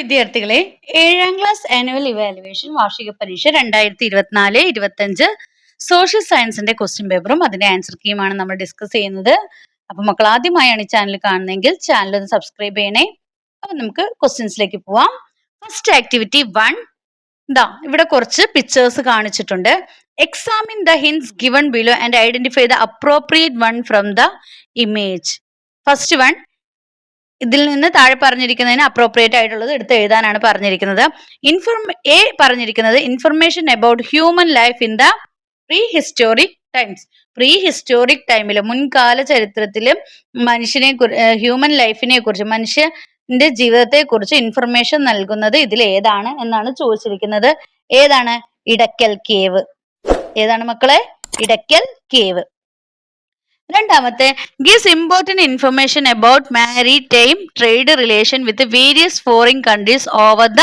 വിദ്യാർത്ഥികളെ, 7ാം class annual evaluation വാർഷിക പരീക്ഷ 2024-25 സോഷ്യൽ സയൻസിന്റെ ക്വസ്റ്റ്യൻ പേപ്പറും അതിന്റെ ആൻസർ കീയുമാണ് നമ്മൾ ഡിസ്കസ് ചെയ്യുന്നത്. അപ്പൊ മക്കൾ ആദ്യമായാണ് ഈ ചാനൽ കാണുന്നതെങ്കിൽ ചാനൽ ഒന്ന് സബ്സ്ക്രൈബ് ചെയ്യണേ. അപ്പൊ നമുക്ക് ക്വസ്റ്റ്യൻസിലേക്ക് പോവാം. First activity 1. ഇവിടെ കുറച്ച് പിക്ചേഴ്സ് കാണിച്ചിട്ടുണ്ട്. Examine the hints given below and identify the appropriate one from the image. First one, ഇതിൽ നിന്ന് താഴെ പറഞ്ഞിരിക്കുന്നതിന് അപ്രോപ്രിയേറ്റ് ആയിട്ടുള്ളത് എടുത്ത് എഴുതാനാണ് പറഞ്ഞിരിക്കുന്നത്. പറഞ്ഞിരിക്കുന്നത് information about human life in the pre historic times. Pre historic ടൈമിൽ മുൻകാല ചരിത്രത്തില് ഹ്യൂമൻ ലൈഫിനെ കുറിച്ച്, മനുഷ്യന്റെ ജീവിതത്തെ കുറിച്ച് ഇൻഫർമേഷൻ നൽകുന്നത് ഇതിൽ ഏതാണ് എന്നാണ് ചോദിച്ചിരിക്കുന്നത്. ഏതാണ്? ഇടയ്ക്കൽ കേവ്. ഏതാണ് മക്കളെ? ഇടയ്ക്കൽ കേവ്. രണ്ടാമത്തെ, gives important information about maritime trade relation with various foreign countries over the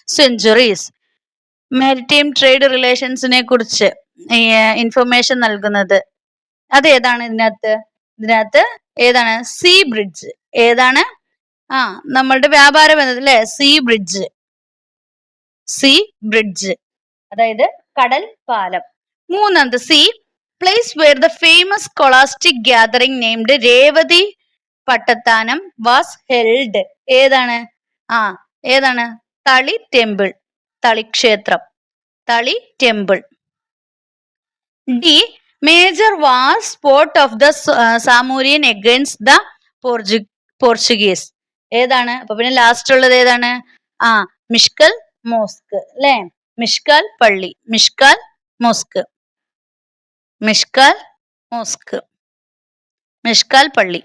centuries. Maritime trade റിലേഷൻസിനെ കുറിച്ച് ഇൻഫർമേഷൻ നൽകുന്നത് അത് ഏതാണ്? ഇതിനകത്ത് ഏതാണ്? Sea bridge. ഏതാണ്? നമ്മളുടെ വ്യാപാര ബന്ധത്തിൽ അല്ലെ, സീ ബ്രിഡ്ജ്. സീ ബ്രിഡ്ജ് അതായത് കടൽ പാലം. മൂന്നാമത്, C place where the famous scholastic gathering named Revathi Pattathanam was held. ഏതാണ്? ഏതാണ്? തളി ടെമ്പിൾ. തളി ക്ഷേത്രം. Thali temple. D, major war spot of the Zamorin against the Portuguese. ഏതാണ്? അപ്പൊ പിന്നെ ലാസ്റ്റ് ഉള്ളത് ഏതാണ്? മിഷ്കൽ മോസ്ക് അല്ലെ, മിഷ്കൽ പള്ളി. മിഷ്കൽ മോസ്ക്. മിഷ്കൽ മോസ്ക്. മിഷ്കൽ പള്ളി.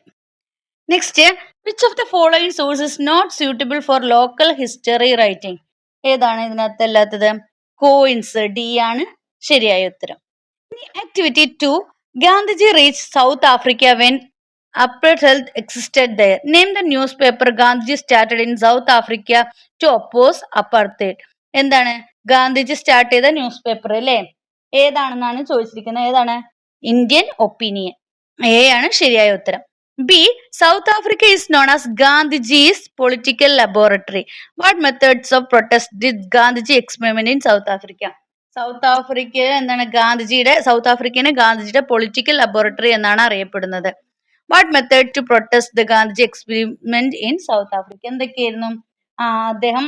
Next, which of the following source is not suitable for local history writing. ഏതാണ് ഇതിനകത്ത് അല്ലാത്തത്? കോയിൻസ്. ഡി ആണ് ശരിയായ ഉത്തരം. Activity 2. Gandhiji reach South Africa when apartheid existed there. Name the newspaper Gandhiji started in South Africa to oppose apartheid. എന്താണ്? Gandhiji start ചെയ്ത news paper അല്ലേ? ഏതാണെന്നാണ് ചോദിച്ചിരിക്കുന്നത്. ഏതാണ്? Indian opinion. എ ആണ് ശരിയായ ഉത്തരം. B, South Africa is known as Gandhiji's political laboratory. What methods of protest did Gandhiji experiment in South Africa. South Africa എന്താണ്? South ആഫ്രിക്കനെ ഗാന്ധിജിയുടെ പൊളിറ്റിക്കൽ ലബോറട്ടറി എന്നാണ് അറിയപ്പെടുന്നത്. What method to protest the Gandhiji experiment in South Africa. എന്തൊക്കെയായിരുന്നു? അദ്ദേഹം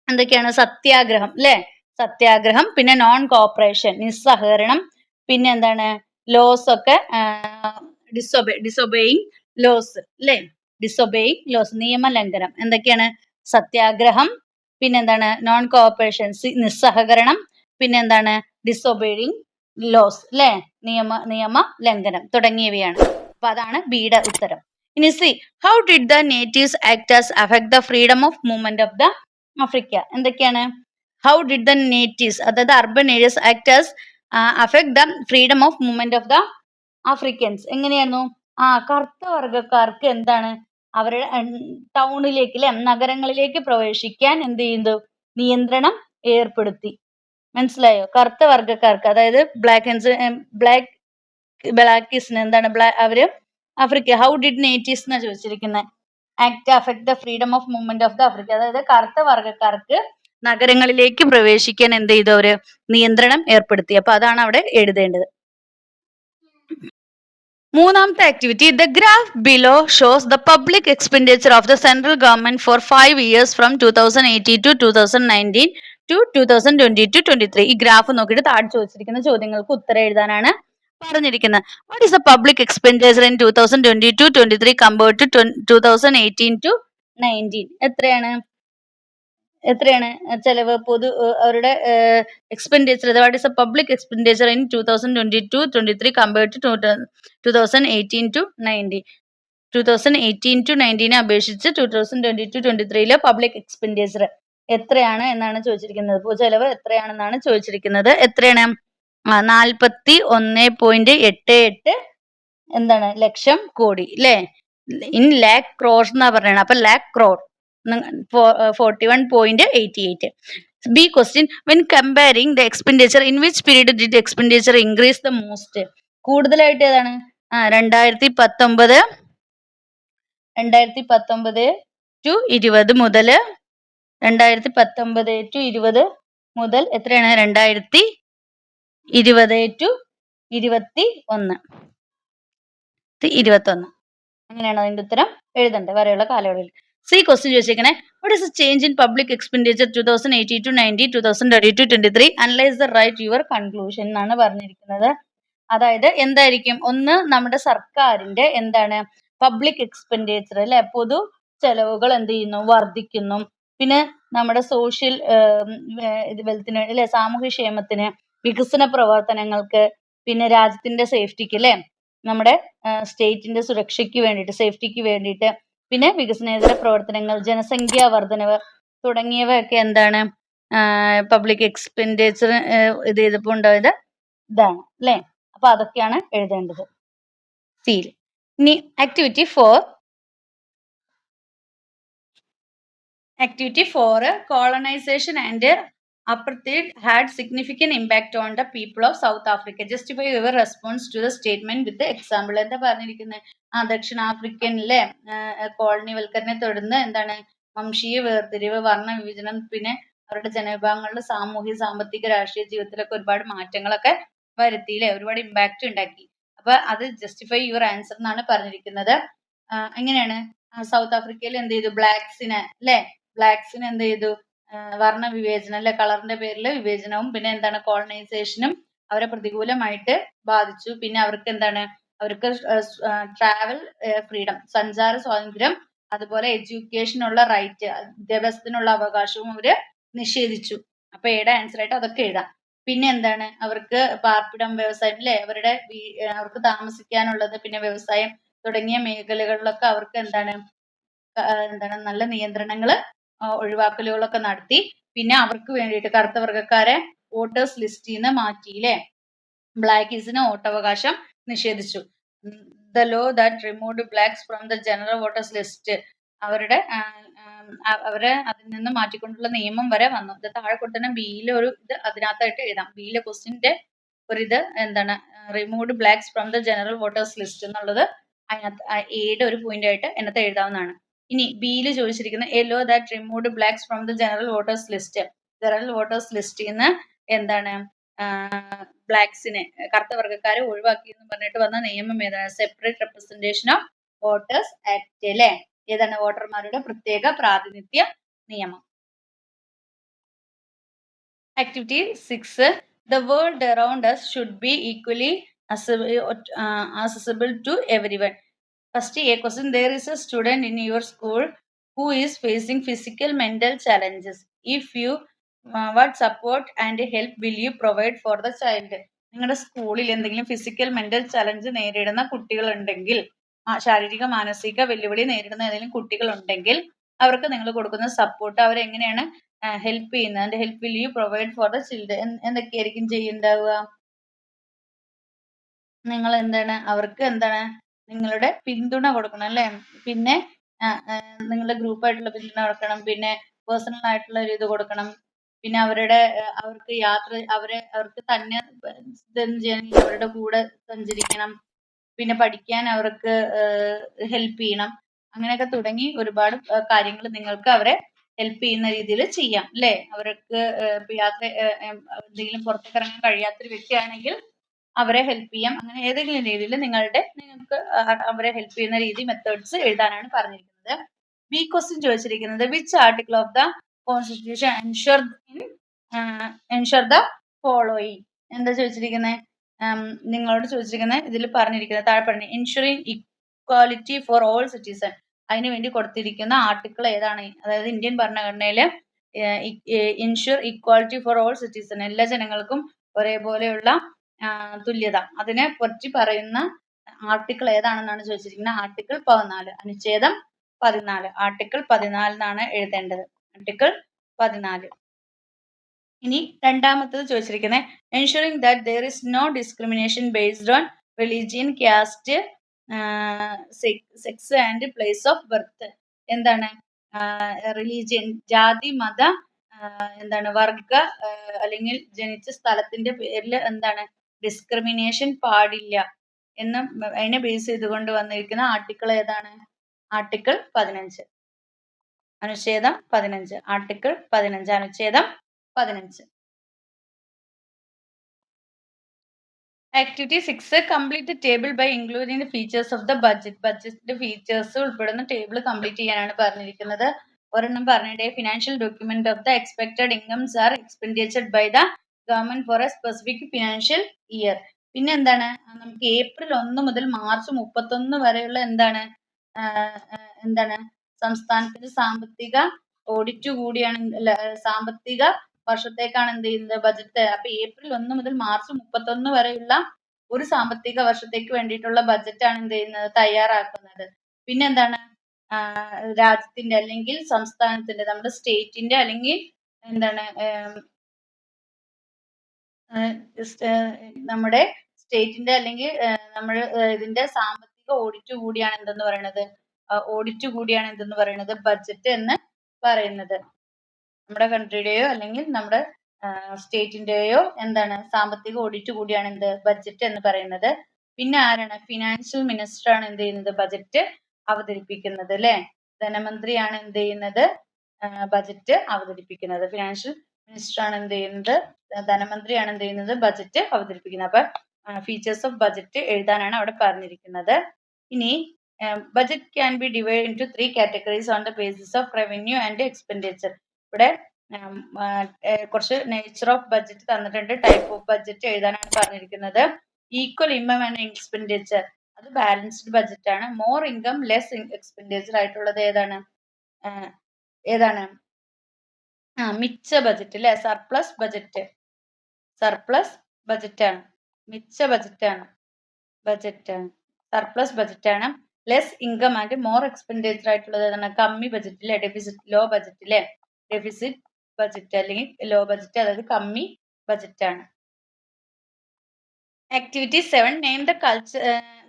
എന്തൊക്കെയാണ്? സത്യാഗ്രഹം അല്ലെ, സത്യാഗ്രഹം. പിന്നെ നോൺ കോപ്പറേഷൻ, നിസ്സഹകരണം. പിന്നെ എന്താണ്? ലോസ് ഒക്കെ ഡിസൊബേയിങ് ലോസ് അല്ലെ, ഡിസൊബേയിങ് ലോസ്, നിയമലംഘനം. എന്തൊക്കെയാണ്? സത്യാഗ്രഹം. പിന്നെന്താണ്? നോൺ കോപ്പറേഷൻ, നിസ്സഹകരണം. പിന്നെന്താണ്? ഡിസൊബേയിങ് ലോസ് അല്ലെ, നിയമ ലംഘനം തുടങ്ങിയവയാണ്. അപ്പൊ അതാണ് ബിയുടെ ഉത്തരം. ഇനി C, how did the natives act as affect the freedom of movement of the Africa. എന്തൊക്കെയാണ്? ഹൗ ഡിഡ് ദ നേറ്റീവ്സ് അതായത് urban areas act as affect the freedom of movement of the Africans. എങ്ങനെയായിരുന്നു? കറുത്ത വർഗക്കാർക്ക് എന്താണ്? അവരുടെ ടൗണിലേക്ക് അല്ലെ, നഗരങ്ങളിലേക്ക് പ്രവേശിക്കാൻ എന്ത് ചെയ്തു? നിയന്ത്രണം ഏർപ്പെടുത്തി. മനസ്സിലായോ? കറുത്ത വർഗക്കാർക്ക് അതായത് ബ്ലാക്കിസിന് എന്താണ്? അവര് ആഫ്രിക്ക. ഹൗ ഡിഡ് നേറ്റീവ്സ് എന്നാ ചോദിച്ചിരിക്കുന്നത്. Act affect the freedom of movement of the Africa. അതായത് കറുത്ത വർഗക്കാർക്ക് നഗരങ്ങളിലേക്ക് പ്രവേശിക്കാൻ എന്ത് ചെയ്തു? അവര് നിയന്ത്രണം ഏർപ്പെടുത്തി. അപ്പൊ അതാണ് അവിടെ എഴുതേണ്ടത്. മൂന്നാമത്തെ activity, the graph below shows the public expenditure of the central government four 5 years from 2018 to 2019 to 2020-23. ഈ ഗ്രാഫ് നോക്കിയിട്ട് താഴെ ചോദിച്ചിരിക്കുന്ന ചോദ്യങ്ങൾക്ക് ഉത്തരം എഴുതാനാണ് പറഞ്ഞിരിക്കുന്നത്. What is the public expenditure in 2022-23 compared to 2018-19? എത്രയാണ് ചെലവ്? അവരുടെ expenditure. What is the public expenditure in 2022-23 compared to 2018-19? 2018-19 അപേക്ഷിച്ച് 2022-23 പബ്ലിക് എക്സ്പെൻഡിച്ചർ എത്രയാണ് എന്നാണ് ചോദിച്ചിരിക്കുന്നത്. ചെലവ് എത്രയാണെന്നാണ് ചോദിച്ചിരിക്കുന്നത്. എത്രയാണ്? 41.88 എന്താണ്? ലക്ഷം കോടി അല്ലെ, ഇൻ ലാക്ക് ക്രോർസ് എന്നാ പറയണത്. അപ്പൊ lakh crore 41.88. B question, when comparing the expenditure in which period did expenditure increase the most? കൂടുതലായിട്ട് ഏതാണ്? 2019 to 2020 മുതൽ 2019-20 മുതൽ എത്രയാണ് 2020-21 അങ്ങനെയാണ് അതിന്റെ ഉത്തരം എഴുതേണ്ടത് വരെയുള്ള കാലയളവിൽ. സി ക്വസ്റ്റ്യൻ ചോദിച്ചേക്കണേ, what is change in public expenditure 2018-20 2022-23 analyse the write your conclusion എന്നാണ് പറഞ്ഞിരിക്കുന്നത്. അതായത് എന്തായിരിക്കും, ഒന്ന് നമ്മുടെ സർക്കാരിന്റെ എന്താണ് പബ്ലിക് എക്സ്പെൻഡിച്ചർ അല്ലെ, പൊതു ചെലവുകൾ എന്ത് ചെയ്യുന്നു, വർദ്ധിക്കുന്നു. പിന്നെ നമ്മുടെ സോഷ്യൽ വെൽത്തിന് അല്ലെ, സാമൂഹ്യക്ഷേമത്തിന്, വികസന പ്രവർത്തനങ്ങൾക്ക്, പിന്നെ രാജ്യത്തിന്റെ സേഫ്റ്റിക്ക് അല്ലെ, നമ്മുടെ സ്റ്റേറ്റിന്റെ സുരക്ഷയ്ക്ക് വേണ്ടിയിട്ട്, സേഫ്റ്റിക്ക് വേണ്ടിയിട്ട്, പിന്നെ വികസനേതര പ്രവർത്തനങ്ങൾ, ജനസംഖ്യാ വർധനവ് തുടങ്ങിയവയൊക്കെ എന്താണ് പബ്ലിക് എക്സ്പെൻഡിച്ചർ ഇത് ചെയ്തപ്പോൾ ഉണ്ടായത് ഇതാണ് അല്ലെ. അപ്പൊ അതൊക്കെയാണ് എഴുതേണ്ടത് സിയിൽ. ഇനി activity 4 colonization and apartheid had significant impact on the people of South Africa. Justify your response to the statement with the example. എന്താ പറഞ്ഞിരിക്കുന്നത്, ദക്ഷിണാഫ്രിക്കനിലെ കോളനിവൽക്കരണത്തെ തുടർന്ന് എന്താണ് വംശീയ വേർതിരിവ്, വർണ്ണ വിഭജനം, പിന്നെ അവരുടെ ജനവിഭാഗങ്ങളുടെ സാമൂഹ്യ, സാമ്പത്തിക, രാഷ്ട്രീയ ജീവിതത്തിലൊക്കെ ഒരുപാട് മാറ്റങ്ങളൊക്കെ വരുത്തിയില്ലേ, ഒരുപാട് ഇമ്പാക്റ്റ് ഉണ്ടാക്കി. അപ്പൊ അത് ജസ്റ്റിഫൈ യുവർ ആൻസർ എന്നാണ് പറഞ്ഞിരിക്കുന്നത്. എങ്ങനെയാണ് സൗത്ത് ആഫ്രിക്കയിൽ എന്ത് ചെയ്തു, ബ്ലാക്സിന് എന്ത് ചെയ്തു, വർണ്ണ വിവേചനം അല്ലെ, കളറിന്റെ പേരിൽ വിവേചനവും, പിന്നെ എന്താണ് കോളനൈസേഷനും അവരെ പ്രതികൂലമായിട്ട് ബാധിച്ചു. പിന്നെ അവർക്ക് എന്താണ്, അവർക്ക് ട്രാവൽ ഫ്രീഡം, സഞ്ചാര സ്വാതന്ത്ര്യം, അതുപോലെ എഡ്യൂക്കേഷനുള്ള റൈറ്റ്, വിദ്യാഭ്യാസത്തിനുള്ള അവകാശവും അവര് നിഷേധിച്ചു. അപ്പൊ ഏടെ ആൻസർ ആയിട്ട് അതൊക്കെ എഴുതാം. പിന്നെ എന്താണ്, അവർക്ക് പാർപ്പിടം, വ്യവസായം അല്ലെ, അവർക്ക് താമസിക്കാനുള്ളത്, പിന്നെ വ്യവസായം തുടങ്ങിയ മേഖലകളിലൊക്കെ അവർക്ക് എന്താണ് നല്ല നിയന്ത്രണങ്ങൾ, ഒഴിവാക്കലുകളൊക്കെ നടത്തി. പിന്നെ അവർക്ക് വേണ്ടിയിട്ട് കറുത്ത വർഗ്ഗക്കാരെ വോട്ടേഴ്സ് ലിസ്റ്റിൽ നിന്ന് മാറ്റിയില്ലേ, ബ്ലാക്കീസിന് വോട്ടവകാശം നിഷേധിച്ചു. The law that removed blacks from the general voters list, അവരെ അതിൽ നിന്ന് മാറ്റിക്കൊണ്ടുള്ള നിയമം വരെ വന്നു. ഇത് താഴെ കൊടുത്തന്നെ ബിയിലെ ഒരു ഇത് അതിനകത്തായിട്ട് എഴുതാം. ബിയിലെ ക്വസ്റ്റിന്റെ ഒരു ഇത് എന്താണ്, removed blacks from the general voters list എന്നുള്ളത് അതിനകത്ത് എയുടെ ഒരു പോയിന്റ് ആയിട്ട് അതിനകത്ത് എഴുതാവുന്നതാണ്. ഇനി ബിയിൽ ചോദിച്ചിരിക്കുന്ന A law that removed blacks from the general voters ലിസ്റ്റിൽ നിന്ന് എന്താണ് ബ്ലാക്സിനെ, കറുത്ത വർഗ്ഗക്കാരെ ഒഴിവാക്കി എന്ന് പറഞ്ഞിട്ട് വന്ന നിയമം ഏതാണ്, separate representation of voters act അല്ലെ, ഏതാണ് വോട്ടർമാരുടെ പ്രത്യേക പ്രാതിനിധ്യ നിയമം. Activity 6, the world around us should be equally accessible to everyone. First a question, there is a student in your school who is facing physical mental challenges. If you what support and help will you provide for the child? നിങ്ങളുടെ സ്കൂളിൽ എന്തെങ്കിലും physical mental challenge നേരിടുന്ന കുട്ടികൾ ഉണ്ടെങ്കിൽ, ശാരീരിക മാനസിക വെല്ലുവിളി നേരിടുന്ന ഏതെങ്കിലും കുട്ടികൾ ഉണ്ടെങ്കിൽ അവർക്ക് നിങ്ങൾ കൊടുക്കുന്ന സപ്പോർട്ട്, അവരെങ്ങനെയാണ് ഹെൽപ്പ് ചെയ്യുന്നത്, and help will you provide for the children, എന്തൊക്കെയായിരിക്കും ചെയ്യുന്നുണ്ടാവുക, നിങ്ങൾ എന്താണ് അവർക്ക് എന്താണ് നിങ്ങളുടെ പിന്തുണ കൊടുക്കണം അല്ലെ. പിന്നെ നിങ്ങളുടെ ഗ്രൂപ്പായിട്ടുള്ള പിന്തുണ കൊടുക്കണം, പിന്നെ പേഴ്സണൽ ആയിട്ടുള്ള ഒരു ഇത് കൊടുക്കണം, പിന്നെ അവർക്ക് അവർക്ക് തന്നെ ചെയ്യണമെങ്കിൽ അവരുടെ കൂടെ സഞ്ചരിക്കണം, പിന്നെ പഠിക്കാൻ അവർക്ക് ഹെൽപ്പ് ചെയ്യണം. അങ്ങനെയൊക്കെ തുടങ്ങി ഒരുപാട് കാര്യങ്ങൾ നിങ്ങൾക്ക് അവരെ ഹെൽപ്പ് ചെയ്യുന്ന രീതിയിൽ ചെയ്യാം അല്ലെ. അവർക്ക് എന്തെങ്കിലും പുറത്തേക്ക് ഇറങ്ങാൻ കഴിയാത്തൊരു വ്യക്തിയാണെങ്കിൽ അവരെ ഹെൽപ്പ് ചെയ്യാം. അങ്ങനെ ഏതെങ്കിലും രീതിയിൽ നിങ്ങൾക്ക് അവരെ ഹെൽപ്പ് ചെയ്യുന്ന രീതി, മെത്തേഡ്സ് എഴുതാനാണ് പറഞ്ഞിരിക്കുന്നത്. ബി ക്വസ്റ്റ്യൻ ചോദിച്ചിരിക്കുന്നത്, which article of the constitution ensure the following. എന്താ ചോദിച്ചിരിക്കുന്നത്, നിങ്ങളോട് ചോദിച്ചിരിക്കുന്നത് ഇതിൽ പറഞ്ഞിരിക്കുന്നത് താഴെ പറഞ്ഞു, ensuring equality for all citizen, അതിന് വേണ്ടി കൊടുത്തിരിക്കുന്ന ആർട്ടിക്കിൾ ഏതാണ്? അതായത് ഇന്ത്യൻ ഭരണഘടനയില് ensure equality for all citizen, എല്ലാ ജനങ്ങൾക്കും ഒരേപോലെയുള്ള തുല്യത, അതിനെ പറ്റി പറയുന്ന ആർട്ടിക്കിൾ ഏതാണെന്നാണ് ചോദിച്ചിരിക്കുന്നത്. ആർട്ടിക്കിൾ 14, അനുച്ഛേദം 14, ആർട്ടിക്കിൾ 14 എന്നാണ് എഴുതേണ്ടത്, ആർട്ടിക്കിൾ 14. ഇനി രണ്ടാമത്തത് ചോദിച്ചിരിക്കുന്നത്, ensuring that there is no discrimination based on religion, caste, sex and place of birth. എന്താണ് റിലീജിയൻ, ജാതി, മത, എന്താണ് വർഗ അല്ലെങ്കിൽ ജനിച്ച സ്ഥലത്തിന്റെ പേരിൽ എന്താണ് ഡിസ്ക്രിമിനേഷൻ പാടില്ല എന്ന് അതിനെ ബേസ് ചെയ്തുകൊണ്ട് വന്നിരിക്കുന്ന ആർട്ടിക്കിൾ ഏതാണ്? ആർട്ടിക്കിൾ 15. അനുച്ഛേദം 15. ആർട്ടിക്കിൾ 15, അനുച്ഛേദം 15. Activity 6, complete table by including the features of the budget. ബഡ്ജറ്റിന്റെ ഫീച്ചേഴ്സ് ഉൾപ്പെടുന്ന ടേബിൾ കംപ്ലീറ്റ് ചെയ്യാനാണ് പറഞ്ഞിരിക്കുന്നത്. ഒരെണ്ണം പറഞ്ഞിട്ട് financial document of the expected incomes or expenditured by the government for a specific financial year. പിന്നെ എന്താണ്, നമുക്ക് ഏപ്രിൽ 1 മുതൽ മാർച്ച് 31 വരെയുള്ള എന്താണ് സംസ്ഥാനത്തിന്റെ സാമ്പത്തിക ഓഡിറ്റ് കൂടിയാണ്, സാമ്പത്തിക വർഷത്തേക്കാണ് എന്ത് ചെയ്യുന്നത്, ബജറ്റ്. അപ്പൊ ഏപ്രിൽ 1 മുതൽ മാർച്ച് 31 വരെയുള്ള ഒരു സാമ്പത്തിക വർഷത്തേക്ക് വേണ്ടിയിട്ടുള്ള ബജറ്റാണ് എന്ത് ചെയ്യുന്നത്, തയ്യാറാക്കുന്നത്. പിന്നെന്താണ്, രാജ്യത്തിന്റെ അല്ലെങ്കിൽ സംസ്ഥാനത്തിന്റെ, നമ്മുടെ സ്റ്റേറ്റിന്റെ അല്ലെങ്കിൽ എന്താണ് നമ്മുടെ സ്റ്റേറ്റിന്റെ അല്ലെങ്കിൽ നമ്മൾ ഇതിന്റെ സാമ്പത്തിക ഓഡിറ്റ് കൂടിയാണ് എന്തെന്ന് പറയുന്നത്, ബജറ്റ് എന്ന് പറയുന്നത്. നമ്മുടെ കൺട്രിയുടെയോ അല്ലെങ്കിൽ നമ്മുടെ സ്റ്റേറ്റിന്റെയോ എന്താണ് സാമ്പത്തിക ഓഡിറ്റ് കൂടിയാണ് എന്ത്, ബജറ്റ് എന്ന് പറയുന്നത്. പിന്നെ ആരാണ്, ഫിനാൻഷ്യൽ മിനിസ്റ്റർ ആണ് എന്ത് ചെയ്യുന്നത്, ബജറ്റ് അവതരിപ്പിക്കുന്നത് അല്ലെ. ധനമന്ത്രിയാണ് എന്ത് ചെയ്യുന്നത്, ബജറ്റ് അവതരിപ്പിക്കുന്നത്. ഫിനാൻഷ്യൽ മിനിസ്റ്റർ ആണ് എന്ത് ചെയ്യുന്നത്, ധനമന്ത്രിയാണ് എന്ത് ചെയ്യുന്നത്, ബജറ്റ് അവതരിപ്പിക്കുന്നത്. അപ്പൊ ഫീച്ചേഴ്സ് ഓഫ് ബജറ്റ് എഴുതാനാണ് അവിടെ പറഞ്ഞിരിക്കുന്നത്. ഇനി budget can be divide into 3 categories on the basis of revenue and expenditure. ഇവിടെ കുറച്ച് നേച്ചർ ഓഫ് ബജറ്റ് തന്നിട്ടുണ്ട്, ടൈപ്പ് ഓഫ് ബജറ്റ് എഴുതാനാണ് പറഞ്ഞിരിക്കുന്നത്. ഈക്വൽ ഇൻകം ആൻഡ് എക്സ്പെൻഡിച്ചർ, അത് ബാലൻസ്ഡ് ബജറ്റ് ആണ്. മോർ ഇൻകം ലെസ് എക്സ്പെൻഡിച്ചർ ആയിട്ടുള്ളത് ഏതാണ് മിച്ച ബജറ്റ് അല്ലെ, സർപ്ലസ് ബജറ്റ് ആണ്, മിച്ച ബജറ്റാണ്, സർപ്ലസ് ബജറ്റ് ആണ്. Less income and more expenditure ആയിട്ടുള്ളത് ഏതാണ്, കമ്മി ബജറ്റ് അല്ലെ, ലോ ബജറ്റ് അല്ലെ, ഡെഫിസിറ്റ് ബജറ്റ് അല്ലെങ്കിൽ ലോ ബജറ്റ്, അതായത് കമ്മി ബജറ്റ് ആണ്. Activity 7, name the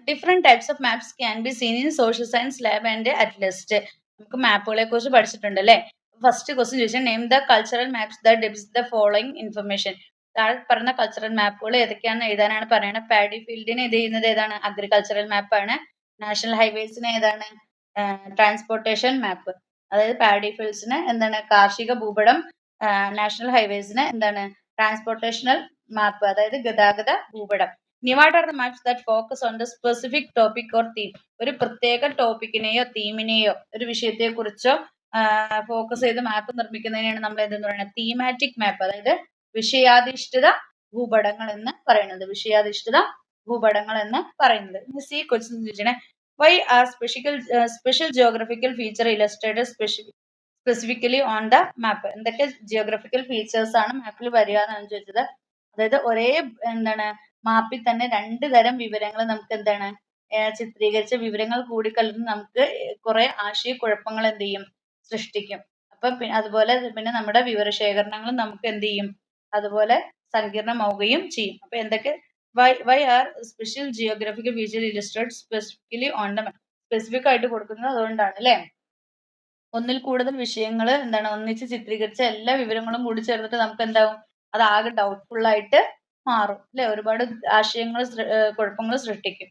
different types of maps can be seen in social science lab and atlas. നമുക്ക് മാപ്പുകളെ കുറിച്ച് പഠിച്ചിട്ടുണ്ട് അല്ലെ. ഫസ്റ്റ് ക്വസ്റ്റ്യൻ ചോദിച്ചാൽ name the cultural maps that depicts the following information. താഴെ പറഞ്ഞ കൾച്ചറൽ മാപ്പുകൾ ഏതൊക്കെയാണെന്ന് എഴുതാനാണ് പറയുന്നത്. പാഡി ഫീൽഡിന് ഇത് ചെയ്യുന്നത് ഏതാണ്, അഗ്രികൾച്ചറൽ മാപ്പാണ്. നാഷണൽ ഹൈവേസിന് ഏതാണ്, ട്രാൻസ്പോർട്ടേഷൻ മാപ്പ്, അതായത് പാഡി ഫീൽഡ്സിന് എന്താണ്, കാർഷിക ഭൂപടം. നാഷണൽ ഹൈവേസിന് എന്താണ്, ട്രാൻസ്പോർട്ടേഷണൽ മാപ്പ്, അതായത് ഗതാഗത ഭൂപടം. What are the maps that focus on the specific topic or theme. ഒരു പ്രത്യേക ടോപ്പിക്കിനെയോ തീമിനെയോ ഒരു വിഷയത്തെ കുറിച്ചോ ഫോക്കസ് ചെയ്ത് മാപ്പ് നിർമ്മിക്കുന്നതിനാണ് നമ്മൾ എന്തെന്ന് പറയുന്നത്, തീമാറ്റിക് മാപ്പ്, അതായത് വിഷയാധിഷ്ഠിത ഭൂപടങ്ങൾ എന്ന് പറയുന്നത്. സി ക്വസ്റ്റ്യൻ ചോദിച്ചേ, why are special geographical feature illustrated specifically on the map. എന്തൊക്കെ ജിയോഗ്രഫിക്കൽ ഫീച്ചേഴ്സ് ആണ് മാപ്പിൽ വരിക എന്നാണ് ചോദിച്ചത്. അതായത് ഒരേ മാപ്പിൽ തന്നെ 2 തരം വിവരങ്ങൾ നമുക്ക് എന്താണ്, ചിത്രീകരിച്ച വിവരങ്ങൾ കൂടിക്കലർന്ന് നമുക്ക് കുറെ ആശയക്കുഴപ്പങ്ങൾ എന്ത് ചെയ്യും, സൃഷ്ടിക്കും. അപ്പൊ അതുപോലെ പിന്നെ നമ്മുടെ വിവരശേഖരണങ്ങളും നമുക്ക് എന്ത് ചെയ്യും, അതുപോലെ സങ്കീർണമാവുകയും ചെയ്യും. അപ്പൊ എന്തൊക്കെ, why are special geographical feature illustrated specifically on the map, specific ആയിട്ട് കൊടുക്കുന്നത് അതുകൊണ്ടാണ് അല്ലെ. ഒന്നിൽ കൂടുതൽ വിഷയങ്ങൾ എന്താണ് ഒന്നിച്ച് ചിത്രീകരിച്ച എല്ലാ വിവരങ്ങളും കൂടി ചേർന്നിട്ട് നമുക്ക് എന്താവും, അത് ആകെ ഡൗട്ട്ഫുൾ ആയിട്ട് മാറും അല്ലെ. ഒരുപാട് കുഴപ്പങ്ങൾ സൃഷ്ടിക്കും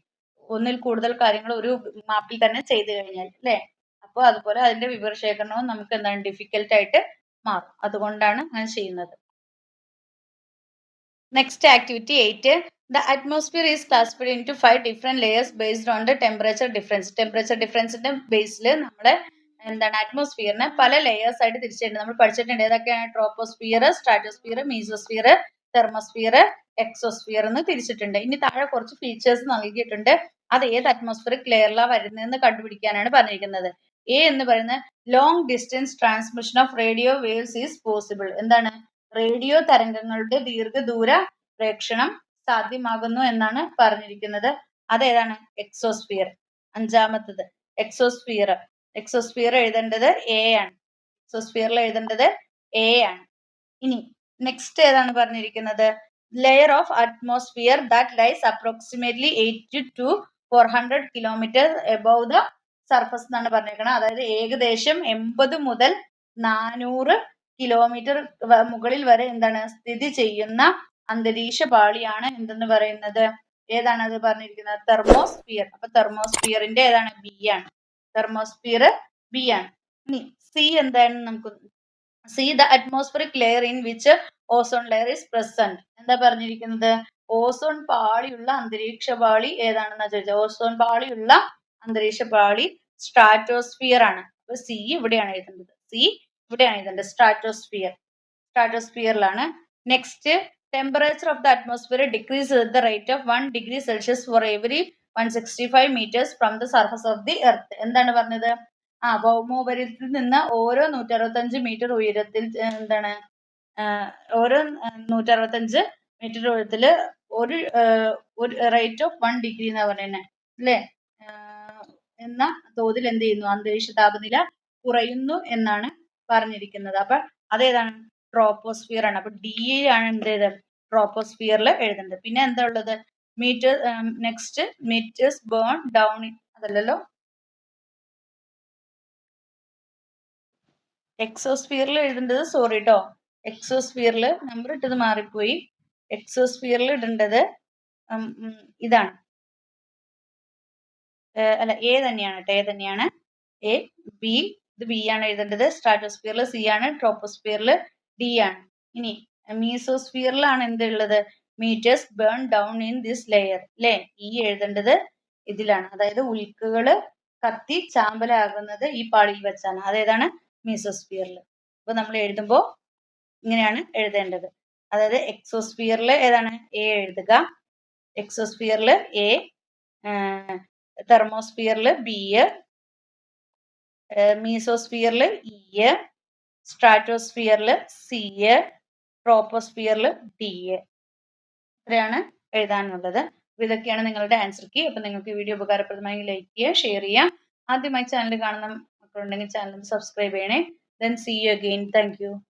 ഒന്നിൽ കൂടുതൽ കാര്യങ്ങൾ ഒരു മാപ്പിൽ തന്നെ ചെയ്തു കഴിഞ്ഞാൽ അല്ലെ. അപ്പോൾ അതുപോലെ അതിന്റെ വിവരശേഖരണവും നമുക്ക് എന്താണ് ഡിഫിക്കൽട്ട് ആയിട്ട് മാറും. അതുകൊണ്ടാണ് അങ്ങനെ ചെയ്യുന്നത്. Next activity 8, the atmosphere is classified into 5 different layers based on the temperature difference. Temperature ഡിഫറൻസിന്റെ ബേസിൽ നമ്മുടെ എന്താണ് അറ്റ്മോസ്ഫിയറിനെ പല ലെയേഴ്സ് ആയിട്ട് തിരിച്ചിട്ടുണ്ട്. നമ്മൾ പഠിച്ചിട്ടുണ്ട് ഏതൊക്കെയാണ്, troposphere, stratosphere, mesosphere, thermosphere, exosphere എന്ന് തിരിച്ചിട്ടുണ്ട്. ഇനി താഴെ കുറച്ച് ഫീച്ചേഴ്സ് നൽകിയിട്ടുണ്ട്. അത് ഏത് അറ്റ്മോസ്ഫിയറിക് ലെയറിലാണ് വരുന്നതെന്ന് കണ്ടുപിടിക്കാനാണ് പറഞ്ഞിരിക്കുന്നത്. എ എന്ന് പറയുന്നത് long distance transmission of radio waves is possible. എന്താണ്, റേഡിയോ തരംഗങ്ങളുടെ ദീർഘദൂര പ്രേക്ഷണം സാധ്യമാകുന്നു എന്നാണ് പറഞ്ഞിരിക്കുന്നത്. അതേതാണ്, എക്സോസ്ഫിയർ. 5ാമത്തത് എക്സോസ്ഫിയർ എഴുതേണ്ടത് എ ആണ്. ഇനി നെക്സ്റ്റ് ഏതാണ് പറഞ്ഞിരിക്കുന്നത്, layer of atmosphere that lies approximately 80 to 400 kilometre above the surface എന്നാണ് പറഞ്ഞിരിക്കുന്നത്. അതായത് ഏകദേശം 80 മുതൽ 400 കിലോമീറ്റർ മുകളിൽ വരെ എന്താണ് സ്ഥിതി ചെയ്യുന്ന അന്തരീക്ഷ പാളിയാണ് എന്തെന്ന് പറയുന്നത്, ഏതാണ് അത് പറഞ്ഞിരിക്കുന്നത്, തെർമോസ്ഫിയർ. അപ്പൊ തെർമോസ്ഫിയറിന്റെ ഏതാണ്, ബി ആണ്. ഇനി സി എന്താണെന്ന് നമുക്ക് C the atmospheric layer in which ozone layer is present. എന്താ പറഞ്ഞിരിക്കുന്നത്? ഓസോൺ പാളിയുള്ള അന്തരീക്ഷ പാളി ഏതാണെന്നാ ചോദിച്ചത്. ഓസോൺ പാളിയുള്ള അന്തരീക്ഷ പാളി സ്ട്രാറ്റോസ്ഫിയർ ആണ്. അപ്പൊ സി ഇവിടെയാണ് എഴുതേണ്ടത്. സി ഇവിടെയാണ് എഴുതേണ്ടത്. സ്ട്രാറ്റോസ്ഫിയറിലാണ്. Next, temperature of the atmosphere decrease at the rate of 1 degree Celsius for every 165 meters from the surface of the earth. എന്താണ് പറഞ്ഞത്? ഭൗമോപരിതലത്തിൽ നിന്ന് ഓരോ 165 മീറ്റർ ഉയരത്തിൽ എന്താണ് ഓരോ 165 മീറ്റർ ഉയരത്തില് ഒരു റേറ്റ് ഓഫ് 1 degree എന്നാ പറയുന്നത് അല്ലേ? എന്ന തോതിൽ എന്ത് ചെയ്യുന്നു? അന്തരീക്ഷ താപനില കുറയുന്നു എന്നാണ് പറഞ്ഞിരിക്കുന്നത്. അപ്പൊ അതേതാണ്? ട്രോപ്പോസ്ഫിയർ ആണ്. അപ്പൊ ഡി ആണ് എന്ത് ചെയ്തത്? ട്രോപ്പോസ്ഫിയറിൽ എഴുതേണ്ടത്. പിന്നെ എന്താ ഉള്ളത്? Metre next metres burn down, അതല്ലല്ലോ, എക്സോസ്ഫിയറിൽ എഴുതേണ്ടത്, സോറി കേട്ടോ, എക്സോസ്ഫിയറിൽ നമ്പർ ഇട്ടത് മാറിപ്പോയി. എക്സോസ്ഫിയറിൽ ഇടേണ്ടത് ഇതാണ്, അല്ല എ തന്നെയാണ് കേട്ടോ, എ തന്നെയാണ്. എ ബി, ഇത് ബി ആണ് എഴുതേണ്ടത്. സ്ട്രാറ്റോസ്ഫിയറിൽ സി ആണ്, ട്രോപ്പോസ്ഫിയറിൽ ഡി ആണ്. ഇനി മീസോസ്ഫിയറിലാണ് എന്തുള്ളത്? Meteors burn down in this layer അല്ലേ? ഈ എഴുതേണ്ടത് ഇതിലാണ്, അതായത് ഉൽക്കകള് കത്തി ചാമ്പലാകുന്നത് ഈ പാളിയിൽ വെച്ചാണ്. അതേതാണ്? മീസോസ്ഫിയറിൽ. അപ്പൊ നമ്മൾ എഴുതുമ്പോൾ ഇങ്ങനെയാണ് എഴുതേണ്ടത്. അതായത് എക്സോസ്ഫിയറിൽ ഏതാണ്? എ എഴുതുക. എക്സോസ്ഫിയറിൽ എ, തെർമോസ്ഫിയറിൽ ബി, മീസോസ്ഫിയറിൽ ഇ, സ്ട്രാറ്റോസ്ഫിയറിൽ സി, ട്രോപ്പോസ്ഫിയറിൽ ഡി. ഇത്രയാണ് എഴുതാനുള്ളത്. അപ്പൊ ഇതൊക്കെയാണ് നിങ്ങളുടെ ആൻസർ കീ. അപ്പൊ നിങ്ങൾക്ക് വീഡിയോ ഉപകാരപ്രദമായി ലൈക്ക് ചെയ്യുക, ഷെയർ ചെയ്യുക. ആദ്യമായി ചാനൽ കാണുന്ന മക്കളുണ്ടെങ്കിൽ ചാനൽ സബ്സ്ക്രൈബ് ചെയ്യണേ. Then see you again. Thank you.